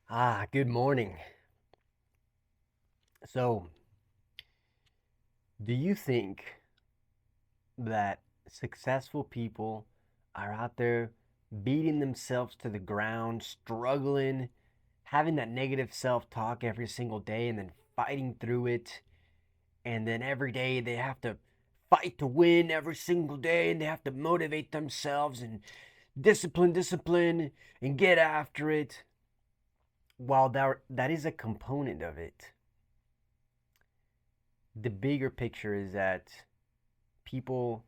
Good morning. So, do you think that successful people are out there beating themselves to the ground, struggling, having that negative self talk every single day, and then fighting through it? And then every day they have to fight to win every single day, and they have to motivate themselves and discipline, and get after it. While that is a component of it, the bigger picture is that people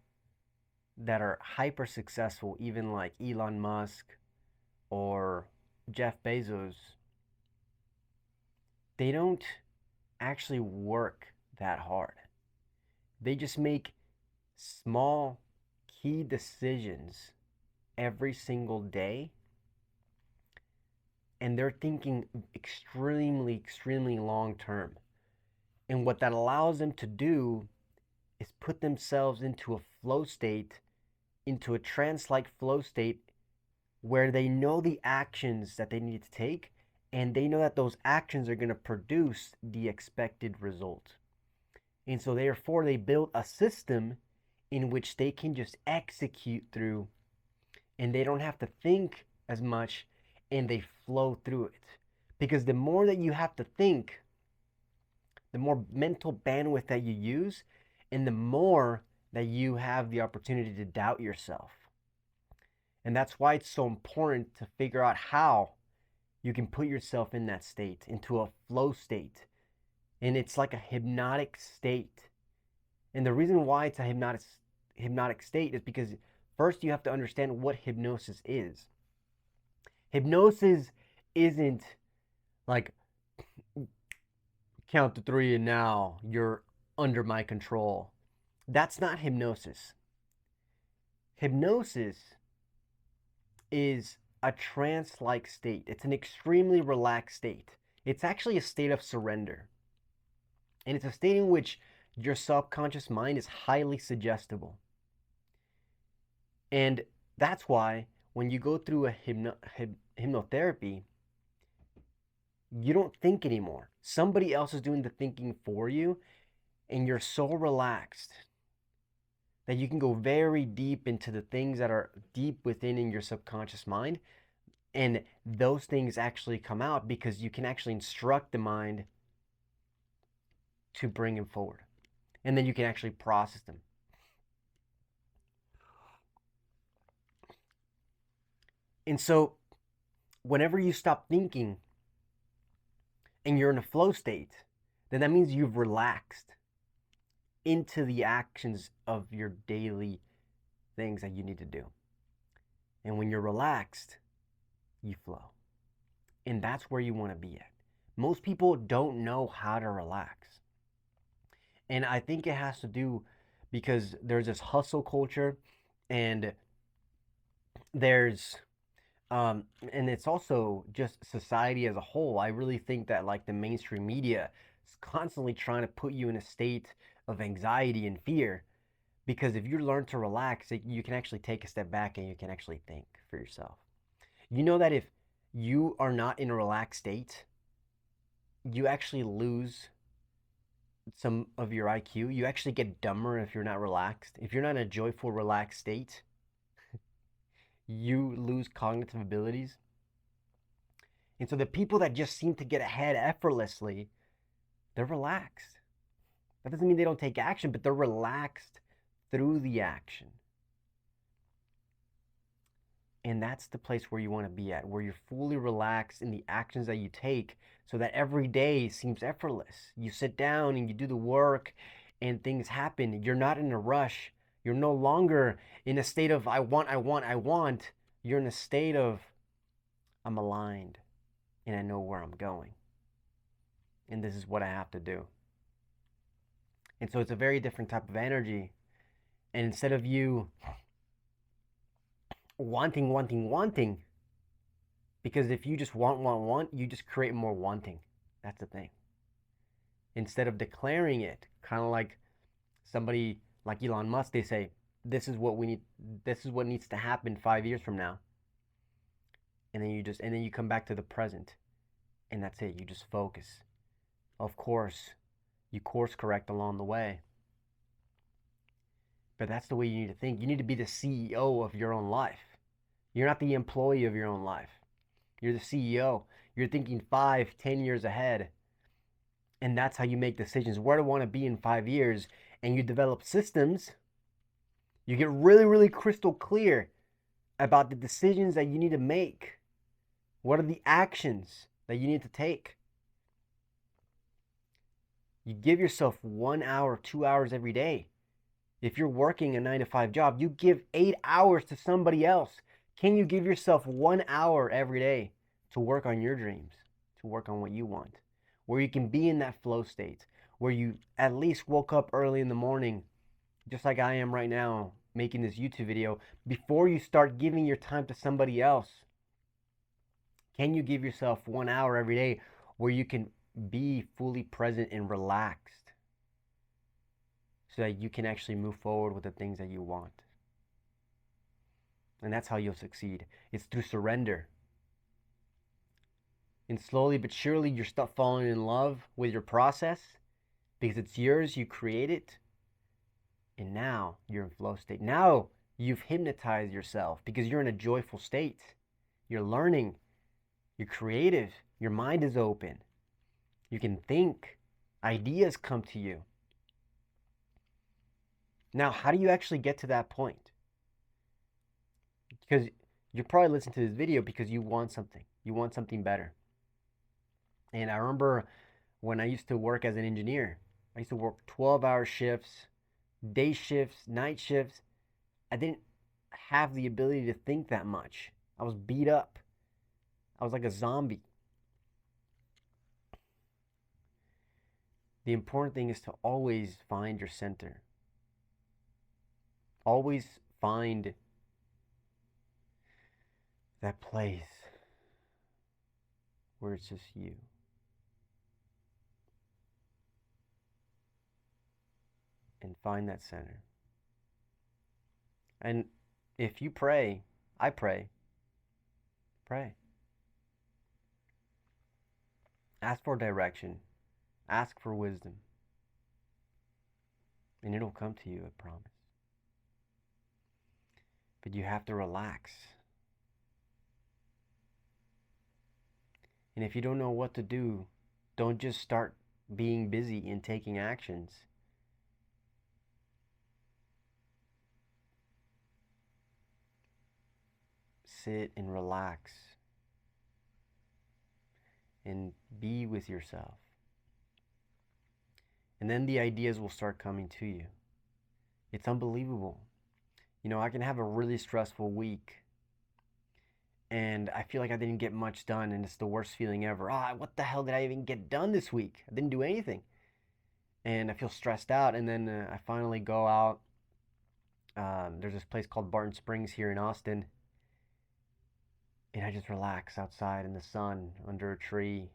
that are hyper successful, even like Elon Musk or Jeff Bezos, they don't actually work that hard. They just make small key decisions every single day, and they're thinking extremely long term. And what that allows them to do is put themselves into a flow state, into a trance like flow state where they know the actions that they need to take, and they know that those actions are going to produce the expected result. And so therefore they build a system in which they can just execute through, and they don't have to think as much, and they flow through it. Because the more that you have to think, the more mental bandwidth that you use, and the more that you have the opportunity to doubt yourself. And that's why it's so important to figure out how you can put yourself in that state, into a flow state. And it's like a hypnotic state. And the reason why it's a hypnotic state is because first you have to understand what hypnosis is. Hypnosis isn't like count to three and now you're under my control. That's not hypnosis. Hypnosis is a trance like state. It's an extremely relaxed state. It's actually a state of surrender. And it's a state in which your subconscious mind is highly suggestible. And that's why when you go through a hypnotherapy, you don't think anymore. Somebody else is doing the thinking for you, and you're so relaxed that you can go very deep into the things that are deep within in your subconscious mind. And those things actually come out because you can actually instruct the mind to bring them forward. And then you can actually process them. And so, whenever you stop thinking and you're in a flow state, then that means you've relaxed into the actions of your daily things that you need to do. And when you're relaxed, you flow. And that's where you want to be at. Most people don't know how to relax. And I think it has to do because there's this hustle culture, and there's and it's also just society as a whole. I really think that like the mainstream media is constantly trying to put you in a state of anxiety and fear, because if you learn to relax, you can actually take a step back and you can actually think for yourself. You know that if you are not in a relaxed state, you actually lose some of your IQ. You actually get dumber if you're not relaxed. If you're not in a joyful, relaxed state, you lose cognitive abilities. And so the people that just seem to get ahead effortlessly, they're relaxed. That doesn't mean they don't take action, but they're relaxed through the action. And that's the place where you want to be at, where you're fully relaxed in the actions that you take so that every day seems effortless. You sit down and you do the work and things happen. You're not in a rush. You're no longer in a state of I want. You're in a state of I'm aligned and I know where I'm going. And this is what I have to do. And so it's a very different type of energy. And instead of you wanting, because if you just want, you just create more wanting. That's the thing. Instead of declaring it, kind of like somebody like Elon Musk, they say, this is what we need, this is what needs to happen 5 years from now. And then you come back to the present And that's it. You just focus. Of course, you course correct along the way. But that's the way you need to think. You need to be the CEO of your own life. You're not the employee of your own life. You're the CEO. You're thinking 5, 10 years ahead. And that's how you make decisions. Where do I want to be in 5 years? And you develop systems. You get really, really crystal clear about the decisions that you need to make. What are the actions that you need to take? You give yourself 1 hour, 2 hours every day. If you're working a 9 to 5 job, you give 8 hours to somebody else. Can you give yourself 1 hour every day to work on your dreams, to work on what you want, where you can be in that flow state, where you at least woke up early in the morning, just like I am right now, making this YouTube video, before you start giving your time to somebody else? Can you give yourself 1 hour every day where you can be fully present and relaxed so that you can actually move forward with the things that you want? And that's how you'll succeed. It's through surrender. And slowly but surely, you're start falling in love with your process because it's yours, you create it. And now you're in flow state. Now you've hypnotized yourself because you're in a joyful state. You're learning. You're creative. Your mind is open. You can think. Ideas come to you. Now, how do you actually get to that point? Because you're probably listening to this video because you want something. You want something better. And I remember when I used to work as an engineer, I used to work 12-hour shifts, day shifts, night shifts. I didn't have the ability to think that much. I was beat up. I was like a zombie. The important thing is to always find your center. Always find that place where it's just you. And find that center. And if you pray, I pray. Pray. Ask for direction. Ask for wisdom. And it'll come to you, I promise. But you have to relax. And if you don't know what to do, don't just start being busy and taking actions. Sit and relax and be with yourself. And then the ideas will start coming to you. It's unbelievable. You know, I can have a really stressful week and I feel like I didn't get much done and it's the worst feeling ever. What the hell did I even get done this week? I didn't do anything. And I feel stressed out, and then I finally go out. There's this place called Barton Springs here in Austin. And I just relax outside in the sun under a tree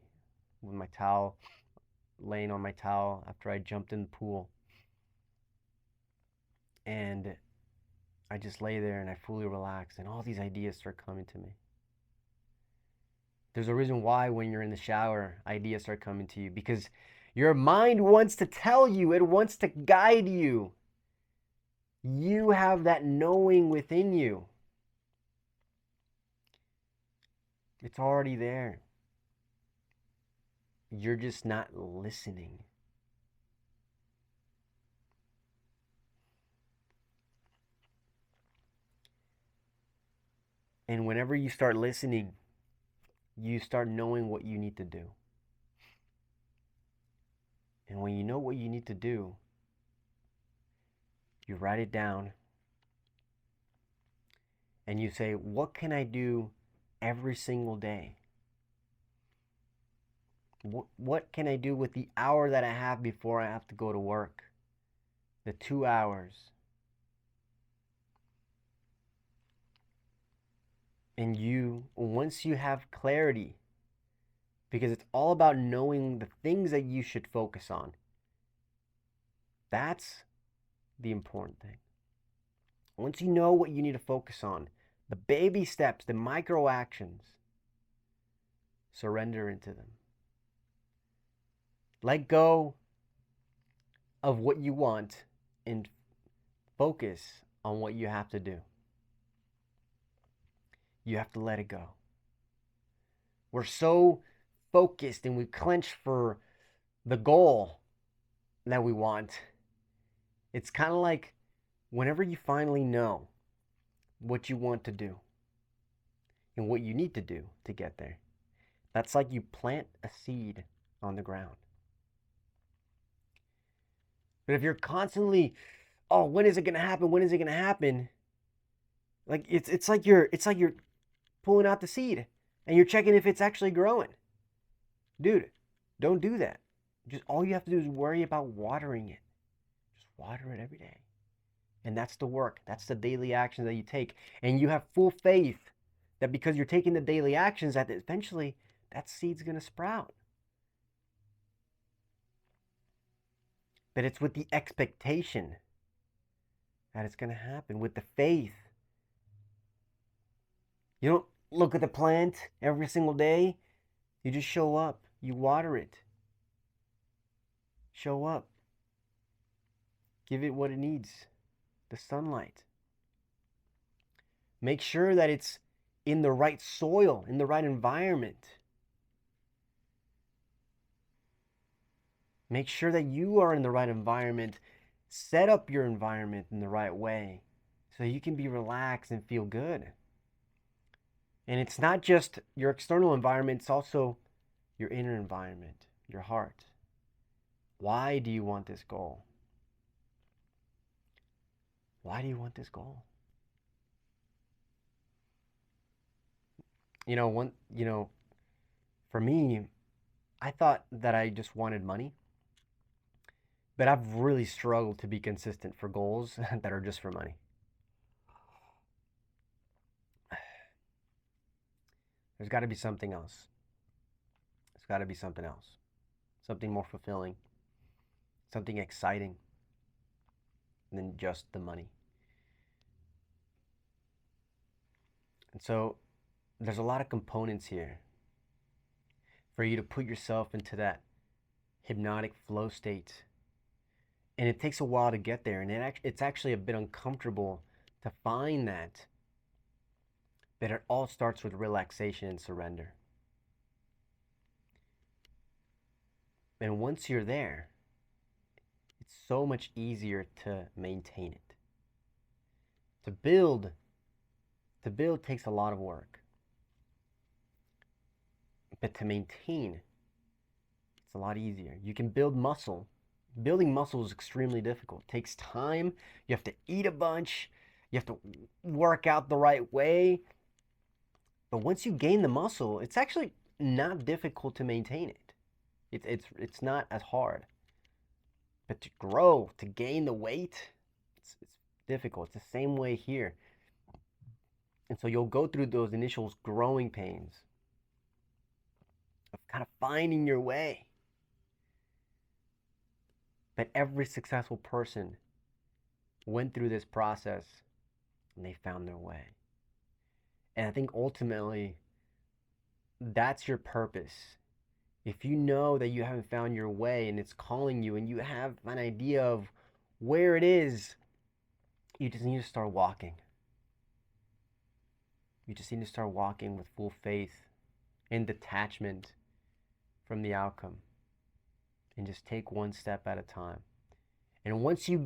with my towel, laying on my towel after I jumped in the pool. And I just lay there and I fully relax, and all these ideas start coming to me. There's a reason why when you're in the shower, ideas start coming to you, because your mind wants to tell you, it wants to guide you. You have that knowing within you. It's already there. You're just not listening. And whenever you start listening, you start knowing what you need to do. And when you know what you need to do, you write it down and you say, what can I do every single day? What can I do with the hour that I have before I have to go to work? The 2 hours. And once you have clarity, because it's all about knowing the things that you should focus on. That's the important thing. Once you know what you need to focus on, the baby steps, the micro actions, surrender into them. Let go of what you want and focus on what you have to do. You have to let it go. We're so focused and we clench for the goal that we want. It's kind of like whenever you finally know what you want to do and what you need to do to get there, that's like you plant a seed on the ground. But if you're constantly, oh, when is it gonna happen? When is it gonna happen? Like it's like you're pulling out the seed and you're checking if it's actually growing. Dude, don't do that. Just all you have to do is worry about watering it. Just water it every day. And that's the work. That's the daily actions that you take. And you have full faith that because you're taking the daily actions that eventually that seed's gonna sprout. But it's with the expectation that it's gonna happen, with the faith. You don't look at the plant every single day. You just show up. You water it. Show up. Give it what it needs. The sunlight. Make sure that it's in the right soil, in the right environment. Make sure that you are in the right environment. Set up your environment in the right way so you can be relaxed and feel good. And it's not just your external environment, it's also your inner environment, your heart. Why do you want this goal? Why do you want this goal? For me, I thought that I just wanted money, but I've really struggled to be consistent for goals that are just for money. There's got to be something else. There's got to be something else. Something more fulfilling. Something exciting than just the money. And so there's a lot of components here for you to put yourself into that hypnotic flow state. And it takes a while to get there. And it's actually a bit uncomfortable to find that. But it all starts with relaxation and surrender. And once you're there, it's so much easier to maintain it. To build takes a lot of work. But to maintain, it's a lot easier. You can build muscle. Building muscle is extremely difficult. It takes time. You have to eat a bunch. You have to work out the right way. But once you gain the muscle, it's actually not difficult to maintain it. It's not as hard. But to grow, to gain the weight, it's difficult. It's the same way here. And so you'll go through those initial growing pains of kind of finding your way. But every successful person went through this process and they found their way. And I think ultimately, that's your purpose. If you know that you haven't found your way and it's calling you and you have an idea of where it is, you just need to start walking. You just need to start walking with full faith and detachment from the outcome. And just take one step at a time. And once you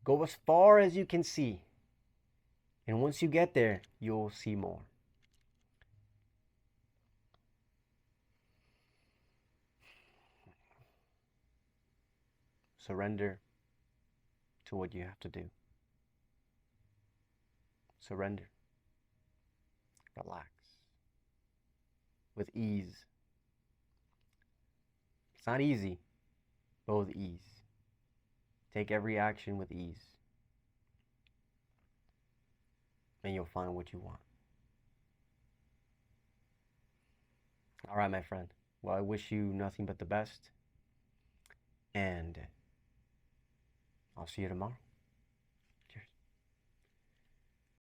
go as far as you can see. And once you get there, you'll see more. Surrender to what you have to do. Surrender. Relax. With ease. It's not easy, but with ease. Take every action with ease. And you'll find what you want. All right, my friend. Well, I wish you nothing but the best. And I'll see you tomorrow.